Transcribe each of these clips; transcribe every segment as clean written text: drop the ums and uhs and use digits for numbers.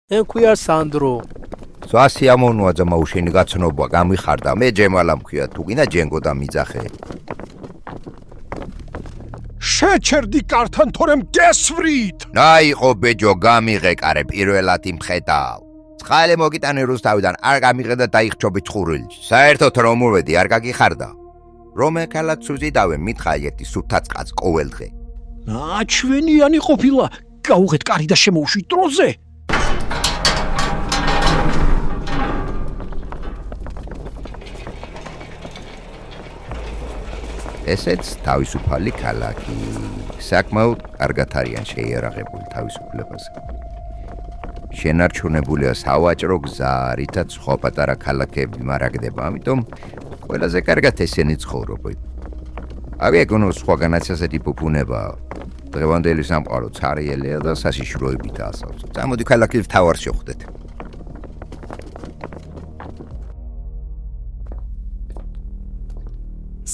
Εν ქვია სანდრო. სასიამოვნოა ძმაუშენი გაცნობა გამიხარდა მე ჯემალა მქვია თუ გინდა ჯენგო და მიძახე შეჩერდი კართან თორემ გესვრით ნაიყო ბეჯო გამიღეკარე პირველად იმხედავ წყალე მოგიტანე რუსთავიდან არ გამიღე და დაიხჩობი ცხურილში საერთოდ რომ მოვედი არ გაგიხარდა რომ ეკალაც უზიდავე მითხა ერთი სუთაწყაც ყოველდღე ნაჩვენიანი ყოფილა გაუღეთ კარი და შემოუშვით დროზე ესეც თავისუფალი ქალაქი საკმაოდ კარგად არიან შეიარაღებული თავისუფლებაზე შენარჩუნებულია სავაჭრო გზა რითაც სხვა პატარა ქალაქები მარაგდება ამიტომ ყველაზე კარგად ესენი ცხოვრობენ აგეგონო სხვა განაცასეთი პუპუნება დღევანდელი სამყარო ცარიელია და საშიშროებით ასავს წამოდი ქალაქის მთავარს შევხვდეთ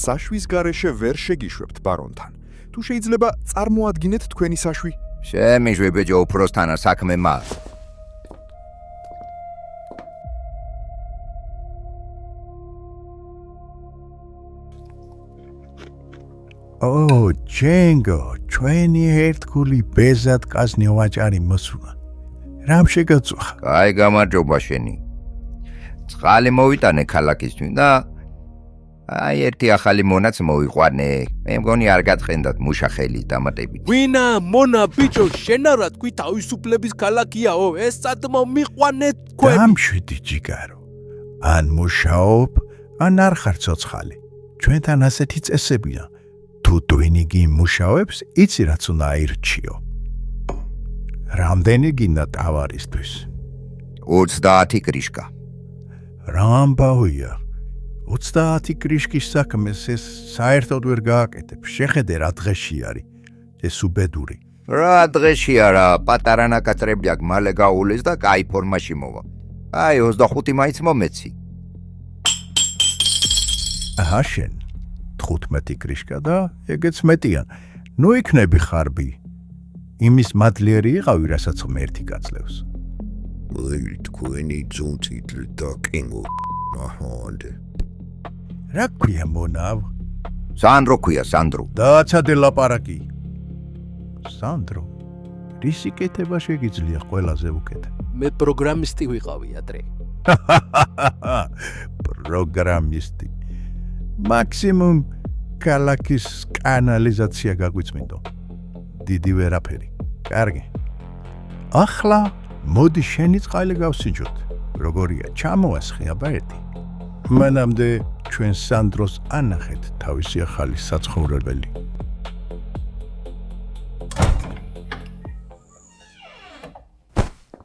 საშვის გარეშე ვერ შეგიშვებთ ბარონთან. თუ შეიძლება წარმოადგინეთ თქვენი საშვი. შემიშვი ბეჯო უფროსთანა საქმე მას. ო, ჯენგო, ჩვენი ერთგული ბეზად ყაზნი ვაჭარი მოსულა. რამ შეგაწუხა? კაი გამარჯობა შენი. წყალი მოვიტანე ქალაქისთვის და აი ერთი ახალი მონაც მოიყვანე. მე მგონი არ გაწყენდათ მუშა ხელის დამატებით. ვინა მონა ბიჭო შენ არა თქვი თავისუფლების ქალაქიაო ეს სადმო მიყვანეთ თქვენ დამშვიდი ჯიგარო. ან მუშაობ, ან არ ხარ ცოცხალი. ჩვენთან ასეთი წესებია. თუ ტვინიგი მუშაობს, იცი რაც უნდა აირჩიო. რამდენი გინდა ტავარისთვის? 30 კრიშკა. რა ამბავია? 30 კრიშკის საქმეს ეს საერთოდ ვერ გააკეთებ. შეხედე რა დღეში არის. ეს უბედური. რა დღეში არა, პატარა ნაკაწრები აქ მალე გაულეს და კაი ფორმაში მოვა. აი 25 მაიც მომეცი. აჰა შენ 15 კრიშკა და ეგეც მეტია. ნუ იქნები ხარბი. იმის მადლიერი იყავი, რასაც ღმერთი გაძლევს. თქვენი ძუნწით და კინგო აჰონდე. რა ქვია მონავ? სანდრო ქვია, სანდრო. დააცადე ლაპარაკი. სანდრო, რისი კეთება შეგიძლია ყველაზე უკეთე? მე პროგრამისტი ვიყავი ადრე პროგრამისტი. მაქსიმუმ ქალაქის კანალიზაცია გაგვიწმინდო. დიდი ვერაფერი. კარგი. ახლა მოდი შენი წყალი გავსინჯოთ. როგორია, ჩამოასხიაბა ერთი. მანამდე ჩვენ სანდროს ანახეთ თავისი ახალი საცხოვრებელი.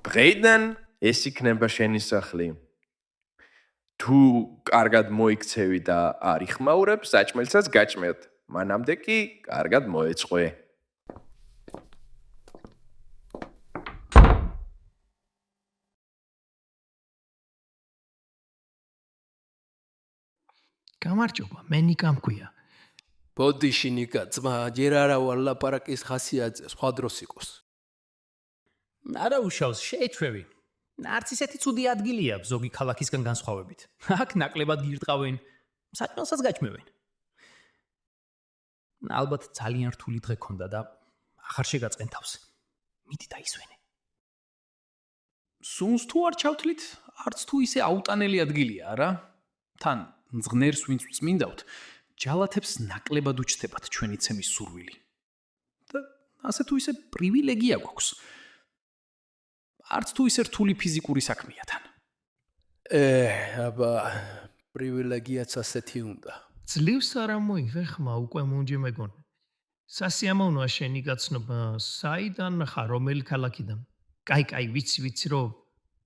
დღეიდან ეს იქნება შენი სახლი. თუ კარგად მოიქცევი და არ იხმაურებ, საჭმელსაც გაჭმევთ. მანამდე კი კარგად მოეწყვე. გამარჯობა, მე ნიკა მქვია. ბოდიში ნიკა ძმა ჯერ არა ვარ ლაპარაკის ხასიათზე სხვა დროს იყოს არა უშავს შეეჩვევი. არც ისეთი ცუდი ადგილია ზოგი ქალაქისგან განსხვავებით. აქ ნაკლებად გირტყავენ, საჭმელსაც გაჭმევენ. ალბათ ძალიან რთული დღე ქონდა და ახარ შეგაწყენ თავს. მიდი დაისვენე. სუნს თუ არ ჩავთვლით, არც თუ ისე აუტანელი ადგილია, არა? თან მძღნერს ვინც წმინდავთ, ჯალათებს ნაკლებად უჩნდებათ ჩვენი ცემის სურვილი. და ასე თუ ისე პრივილეგია გვაქვს. არც თუ ისე რთული ფიზიკური საქმეა თან. აბა პრივილეგიაც ასეთი უნდა. ძლივს არ მოიღე ხმა უკვე მომჯი მეგონი. სასიამოვნოა შენი გაცნობა. საიდან ხარ, რომელი ქალაქიდან? კაი, ვიცი რომ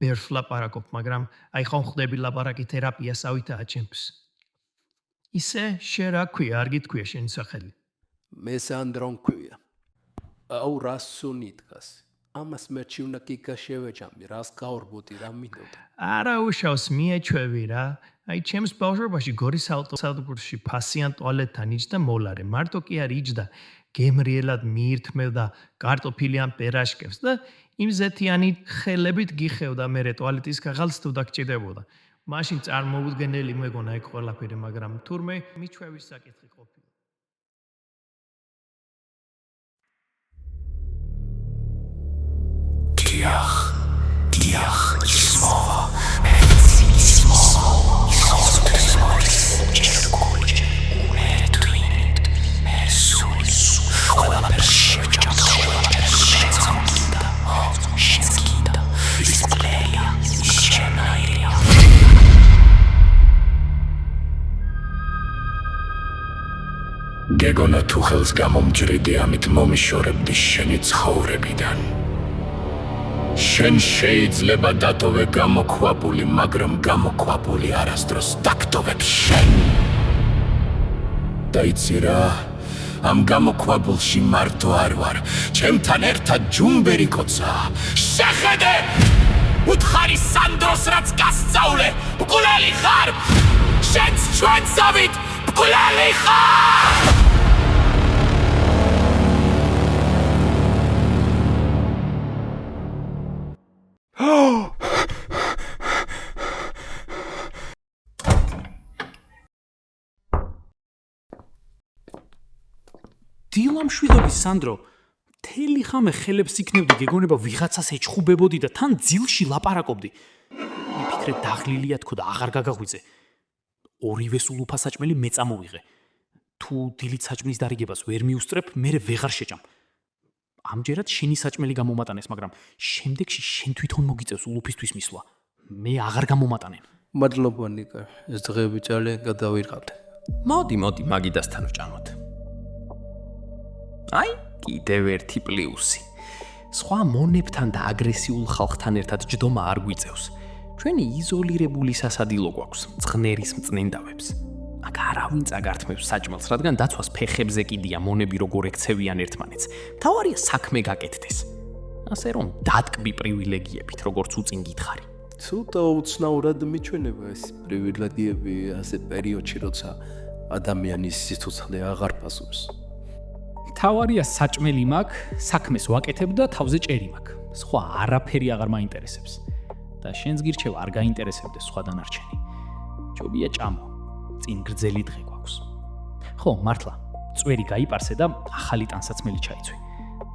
ბერს ლაპარაკობ, მაგრამ აი ხომ ხდები ლაპარაკი თერაპიას ავითაა ჩემს. ისე შენ რა ქვია, არ გითქვია შენი სახელი? მე სანდრო მქვია. აუ რასუნი დგას. ამას მერჩი უნდა კიკა შევეჭამი, რას გაორბოდი, რა მინდოდა. არა უშავს მიეჩვევი რა. აი ჩემს ბავშვობაში გორის ავტოსადგურში ფასიან ტუალეტთან იჯდა მოლარე. მარტო კი არ იჯდა, გემრიელად მიირთმევდა კარტოფილი ან პერაშკებს და იმ ზეთიანი ხელებით გიხევდა მე ტუალეტის ქაღალდს თუ დაგჭირდებოდა. მაშინ წარმოუდგენელი მეგონა ეგ ყველაფერი, მაგრამ თურმე მიჩვევის საკითხი ყოფილა. გეგონა თუ ხელს გამომჯრიდი ამით მომიშორებდი შენი ცხოვრებიდან შენ შეიძლება დატოვე გამოქვაბული მაგრამ გამოქვაბული არასდროს დაგტოვებ შენ დაიცი რა ამ გამოქვაბულში მარტო არ ვარ ჩემთან ერთად ჯუმბერი კოცა შეხედე უთხარი სანდროს რაც გასწავლე ბკვლელი ხარ შენც ჩვენსავით ბკვლელი ხარ დილამშვიდობის სანდრო, თელი ხამე ხელებს იქნევდი გეგონება ვიღაცას ეჩხუბებოდი და თან ძილში ლაპარაკობდი. მიფიქრე დაღლილია თქო და აღარ გაგაღვიძე. ორივე სულუფა საჭმელი მე წამოვიღე. თუ დილით საჭმლის დარიგებას ვერ მიუსწრებ, მე ვეღარ შეჭამ. ამჯერად შენი საჭმელი გამომატანეს, მაგრამ შემდეგში შენ თვითონ მოგიწევს ულუფისთვის მისვლა. მე აღარ გამომატანენ. მადლობა ნიკა, ეს დღეები ძალიან გადავიღავთ. მოდი, მაგიდასთან ვჭამოთ. აი, კიდევ ერთი პლუსი. სხვა მონებთან და აგრესიულ ხალხთან ერთად ჯდომა არ გვიწევს. ჩვენი იზოლირებული სასადილო გვაქვს, წყნერის მწნენდავებს. აქ არავინ წაგართმევს საჭმელს, რადგან დაცვას ფეხებზე კიდია მონები როგორ ექცევიან ერთმანეთს. მთავარია საქმე გაკეთდეს. ასე რომ დატკბი პრივილეგიებით, როგორც უწინ გითხარი. ცოტა უცნაურად მიჩვენება ეს პრივილეგიები ასე პერიოდში, როცა ადამიანის სიცოცხლე აღარ პასუხობს. თავარია საჭმელი მაქვს, საქმეს ვაკეთებ და თავზე ჭერი მაქვს. სხვა არაფერი აღარ მაინტერესებს. და შენს გირჩევა არ გაინტერესებდეს სხვა დანარჩენი. ჯობია ჭამო. წინ გრძელი დღე გვაქვს. ხო, მართლა, წვერი გაიპარსე და ახალი ტანსაცმელი ჩაიცვი.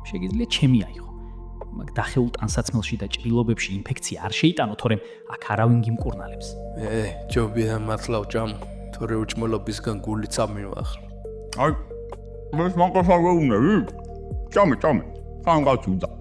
შეგიძლია ჩემი აიღო. მაგ დახეულ ტანსაცმელში და ჭრილობებში ინფექცია არ შეიტანო, თორემ აქ არავინ გიმკურნალებს. ჯობია მართლა ვჭამო, თორე უჭმელობისგან გული წამივახრო. აი, მე მაგას არ ვეუბნები? ჭამე, ხან გავჩუდა.